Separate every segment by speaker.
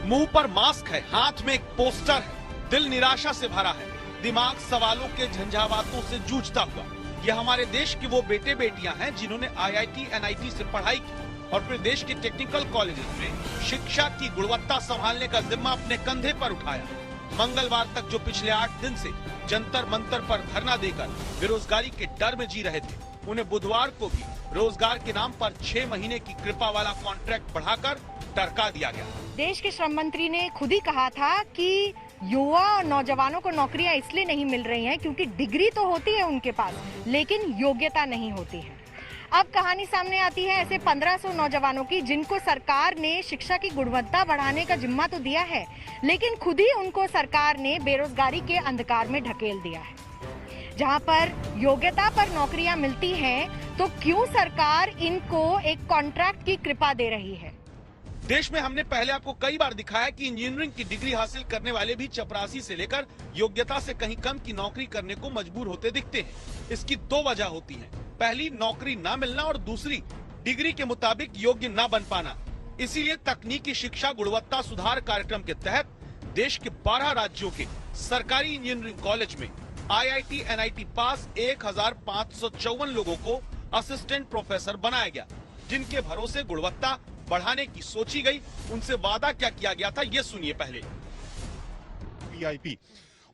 Speaker 1: मुंह पर मास्क है, हाथ में एक पोस्टर है, दिल निराशा से भरा है, दिमाग सवालों के झंझावातों से जूझता हुआ। ये हमारे देश के वो बेटे बेटियां हैं जिन्होंने IIT NIT से पढ़ाई की और फिर देश के टेक्निकल कॉलेजेस में शिक्षा की गुणवत्ता संभालने का जिम्मा अपने कंधे पर उठाया। मंगलवार तक जो पिछले 8 दिन से जंतर मंतर पर धरना देकर बेरोजगारी के डर में जी रहे थे, उन्हें बुधवार को भी रोजगार के नाम पर 6 महीने की कृपा वाला कॉन्ट्रैक्ट बढ़ाकर टरका दिया गया।
Speaker 2: देश के श्रम मंत्री ने खुद ही कहा था कि युवा और नौजवानों को नौकरियां इसलिए नहीं मिल रही हैं क्योंकि डिग्री तो होती है उनके पास, लेकिन योग्यता नहीं होती है। अब कहानी सामने आती है ऐसे 1500 नौजवानों की जिनको सरकार ने शिक्षा की गुणवत्ता बढ़ाने का जिम्मा तो दिया है, लेकिन खुद ही उनको सरकार ने बेरोजगारी के अंधकार में ढकेल दिया है। जहां पर योग्यता पर नौकरियां मिलती हैं, तो क्यों सरकार इनको एक कॉन्ट्रैक्ट की कृपा दे रही है?
Speaker 1: देश में हमने पहले आपको कई बार दिखाया कि इंजीनियरिंग की डिग्री हासिल करने वाले भी चपरासी से लेकर योग्यता से कहीं कम की नौकरी करने को मजबूर होते दिखते हैं। इसकी 2 वजह होती हैं। पहली, नौकरी न मिलना और दूसरी, डिग्री के मुताबिक योग्य न बन पाना। इसीलिए तकनीकी शिक्षा गुणवत्ता सुधार कार्यक्रम के तहत देश के 12 राज्यों के सरकारी इंजीनियरिंग कॉलेज में IIT NIT पास 1554 लोगों को असिस्टेंट प्रोफेसर बनाया गया, जिनके भरोसे गुणवत्ता बढ़ाने की सोची गई। उनसे वादा क्या किया गया था, ये सुनिए पहले।
Speaker 3: PIP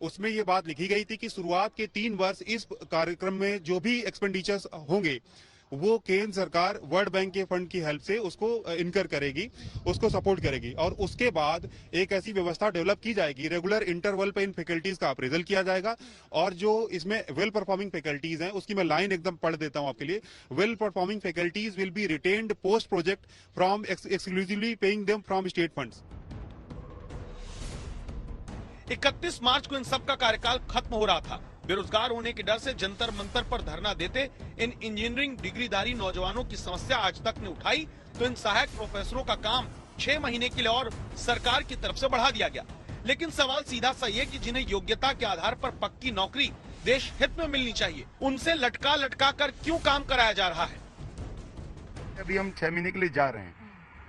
Speaker 3: उसमें ये बात लिखी गई थी कि शुरुआत के 3 वर्ष इस कार्यक्रम में जो भी एक्सपेंडिचर्स होंगे वो केंद्र सरकार वर्ल्ड बैंक के फंड की हेल्प से उसको इनकर करेगी, उसको सपोर्ट करेगी और उसके बाद एक ऐसी व्यवस्था डेवलप की जाएगी, रेगुलर इंटरवल पे इन फैकल्टीज का अप्रेजल किया जाएगा और जो इसमें वेल परफॉर्मिंग फैकल्टीज हैं उसकी मैं लाइन एकदम पढ़ देता हूं आपके लिए। Well performing faculties will be retained post project from exclusively paying them from state funds.
Speaker 1: 31 मार्च को इन सब का कार्यकाल खत्म हो रहा था। बेरोजगार होने के डर से जंतर मंतर पर धरना देते इन इंजीनियरिंग डिग्रीधारी नौजवानों की समस्या आज तक ने उठाई, तो इन सहायक प्रोफेसरों का काम 6 महीने के लिए और सरकार की तरफ से बढ़ा दिया गया। लेकिन सवाल सीधा सा ये कि जिन्हें योग्यता के आधार पर पक्की नौकरी देश हित में मिलनी चाहिए, उनसे लटका लटका कर क्यों काम कराया जा रहा है?
Speaker 4: अभी हम 6 महीने के लिए जा रहे हैं,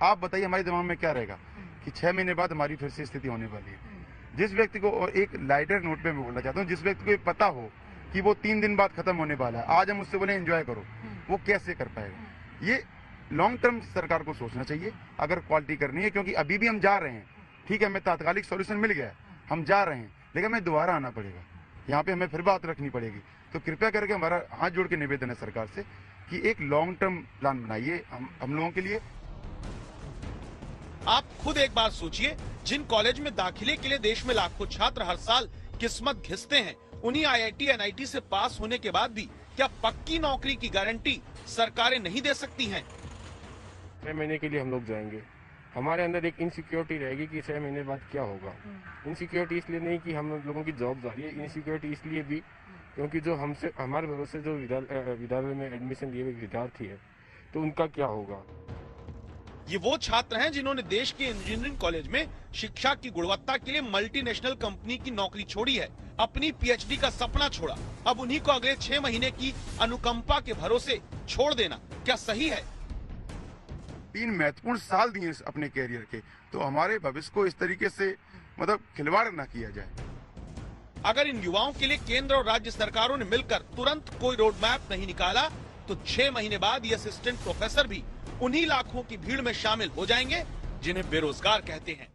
Speaker 4: आप बताइए हमारे दिमाग में क्या रहेगा कि 6 महीने बाद हमारी फिर से स्थिति होने वाली है। जिस व्यक्ति को, और एक लाइटर नोट पे मैं बोलना चाहता हूँ, जिस व्यक्ति को ये पता हो कि वो 3 दिन बाद खत्म होने वाला है, आज हम उससे बोले एंजॉय करो, वो कैसे कर पाएगा? ये लॉन्ग टर्म सरकार को सोचना चाहिए अगर क्वालिटी करनी है, क्योंकि अभी भी हम जा रहे हैं। ठीक है, हमें तात्कालिक सॉल्यूशन मिल गया, हम जा रहे हैं, लेकिन हमें दोबारा आना पड़ेगा, यहाँ पे हमें फिर बात रखनी पड़ेगी। तो कृपया करके हमारा हाथ जोड़ के निवेदन है सरकार से कि एक लॉन्ग टर्म प्लान बनाइए हम लोगों के लिए।
Speaker 1: आप खुद एक बार सोचिए, जिन कॉलेज में दाखिले के लिए देश में लाखों छात्र हर साल किस्मत घिसते हैं, उन्हीं IIT NIT से पास होने के बाद भी क्या पक्की नौकरी की गारंटी सरकारें नहीं दे सकती हैं?
Speaker 5: 6 महीने के लिए हम लोग जाएंगे, हमारे अंदर एक इनसिक्योरिटी रहेगी कि 6 महीने बाद क्या होगा। इनसिक्योरिटी इसलिए नहीं कि हम लोगों की जॉब जा रही है, इनसिक्योरिटी इसलिए भी क्योंकि जो हमसे हमारे भरोसे जो विद्यालय में एडमिशन लिए हुए विद्यार्थी है, तो उनका क्या होगा।
Speaker 1: ये वो छात्र हैं जिन्होंने देश के इंजीनियरिंग कॉलेज में शिक्षा की गुणवत्ता के लिए मल्टीनेशनल कंपनी की नौकरी छोड़ी है, अपनी PhD का सपना छोड़ा। अब उन्हीं को अगले 6 महीने की अनुकंपा के भरोसे छोड़ देना क्या सही है?
Speaker 4: 3 महत्वपूर्ण साल दिए अपने कैरियर के, तो हमारे भविष्य को इस तरीके से खिलवाड़ न किया जाए।
Speaker 1: अगर इन युवाओं के लिए केंद्र और राज्य सरकारों ने मिलकर तुरंत कोई रोड मैप नहीं निकाला, तो 6 महीने बाद ये असिस्टेंट प्रोफेसर भी उन्हीं लाखों की भीड़ में शामिल हो जाएंगे जिन्हें बेरोजगार कहते हैं।